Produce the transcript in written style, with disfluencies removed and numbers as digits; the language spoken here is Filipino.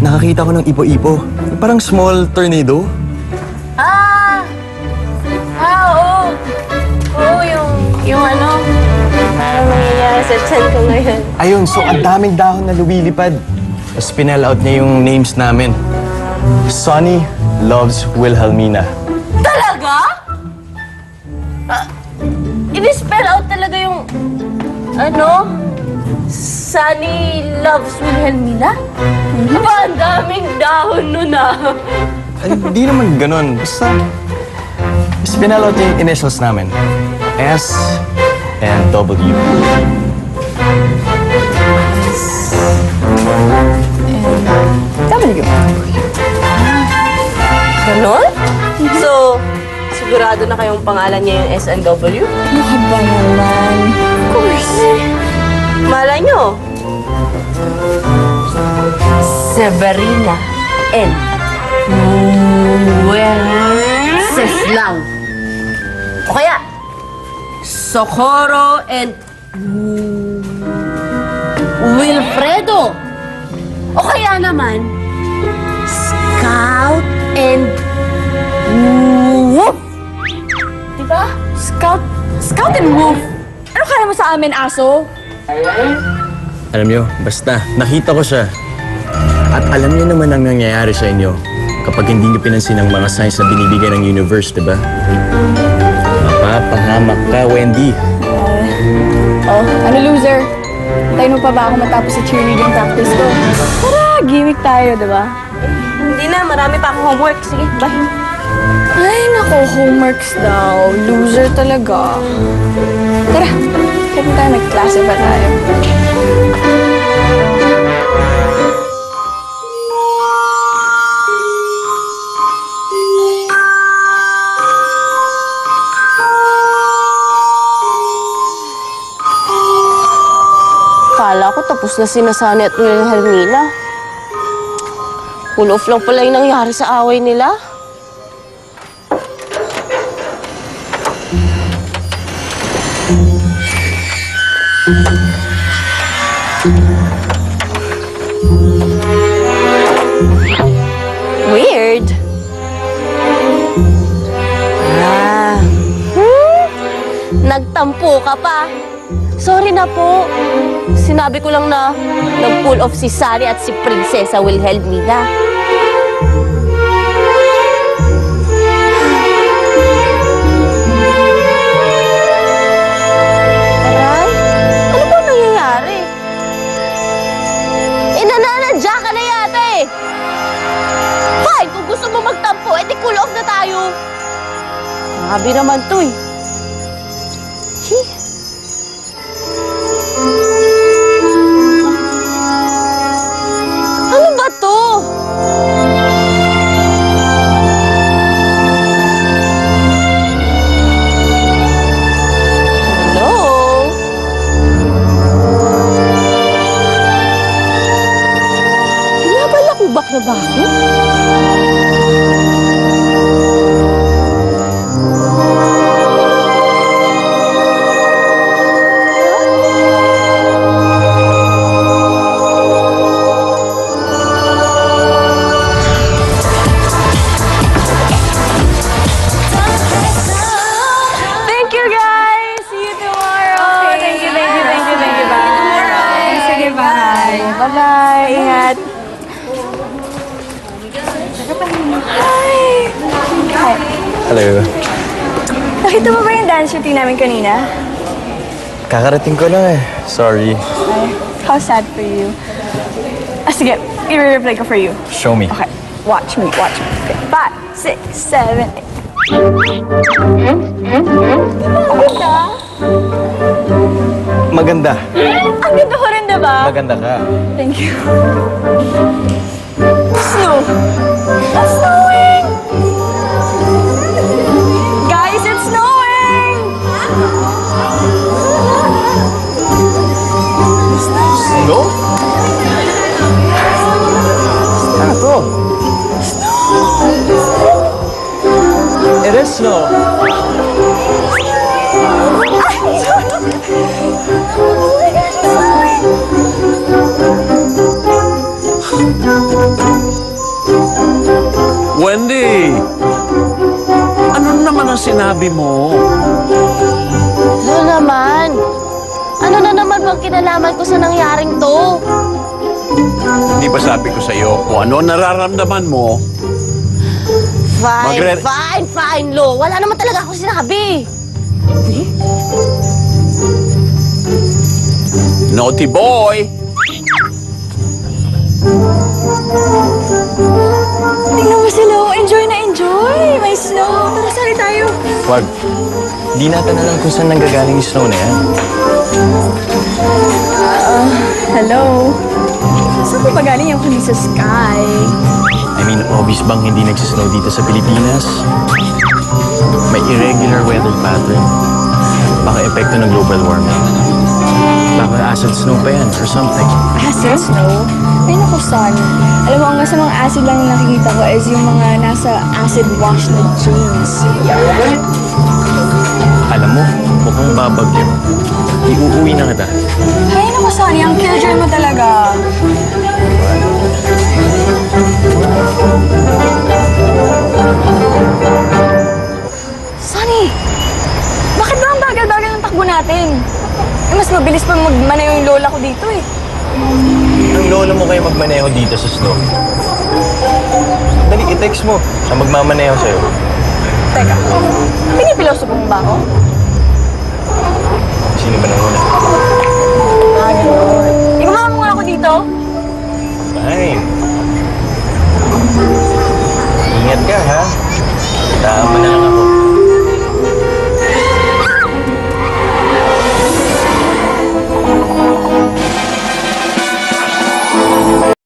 nakakita ko ng ipo-ipo. Parang small tornado. Oo. Oo, yung ano, parang nangyayari sa chan ko ngayon. Ayun, so ang daming dahon na lumilipad. Tapos pinell out niya yung names namin. Sonny loves Wilhelmina. Talaga? I-spell out talaga yung, ano, Sunny loves Wilhelmina? Aba, ang daming dahon nun Ay, di naman ganun. Basta pinell out yung initials namin. S and W. W. Ganon? So, sigurado na kayong pangalan niya yung SNW? Ano ka ba naman? Of course. Malay nyo. Severina and Wenceslau. O kaya, Socorro and Wilfredo. O kaya naman, Scout and Wolf. Diba? Scout and Wolf. Ano kaya mo sa amin, aso? Alam niyo, basta nakita ko siya. At alam niyo naman ang nangyayari sa inyo kapag hindi niyo pinansin ang mga signs na binibigay ng universe, diba? Mapapahamak ka, Wendy. Ano loser? Tayo mo pa ba ako matapos sa cheerleading practice ko? Tara, gimmick tayo, diba? Hindi na, marami pa akong homework. Sige, bye. Ay, nako, homeworks daw. Loser talaga. Tara, kahit tayo mag-klase pa tayo. Kala ko tapos na sina Sunny at Wilhelmina. Cool off lang pala yung nangyari sa away nila. Weird. Nagtampo ka pa. Sorry na po. Sinabi ko lang na nag-pull off si Sunny at si Prinsesa Wilhelmina. Aray, ano ba nangyayari? Nananadya ka na yata eh. Fine, kung gusto mo magtampo, edi cool off na tayo. Grabe naman to eh. Ano ba to? Hello? Binabalakubak na ba ako? Bye-bye. Ingat. Hi. Hi. Hello. Nakita mo ba yung dance routine namin kanina? Kakarating ko lang eh. Sorry. How sad for you. Sige, i-replay ko for you. Show me. Okay, watch me. Okay, 5, 6, 7, 8. Maganda. Ang ganda ko rin, diba? Maganda ka. Thank you. Snow. It's snowing! Guys, it's snowing! Snow? Ano to? It is snow. Wendy! Ano naman ang sinabi mo? Ano naman? Ano na naman bang kinalaman ko sa nangyaring to? Di ba sabi ko sa'yo kung ano nararamdaman mo? Fine, Magre- fine, Lo. Wala naman talaga ako sinabi. Naughty boy! Tingnan mo sila, oh. Enjoy na enjoy. May snow. Tara, sali tayo. Wag. Di natin alam kung saan nanggagaling yung snow na yan. Hello. Saan ba galing yung huli sa sky? I mean, obvious bang hindi nagsisnow dito sa Pilipinas? May irregular weather pattern. Baka epekto ng global warming. Baka acid snow pa yan or something. Acid snow? Ay, naku, son. Alam mo, ang sa mga acid lang na nakikita ko is yung mga nasa acid wash na jeans. Alam mo, mukhang babagyo. Iuuwi na kita. Ay, naku, son. Yung killjoy mo talaga. Sonny! Bakit ba ang bagal-bagal ng takbo natin? Eh, mas mabilis pa magmanayo yung lola ko dito eh. Ang lola mo kayo magmaneho dito sa snow. Dali, i-text mo. Siya magmamaneho sa'yo. Teka, pinipiloso mo ba ako? Sino ba nang una? Ah, gano'n. Igumawa mo nga ako dito.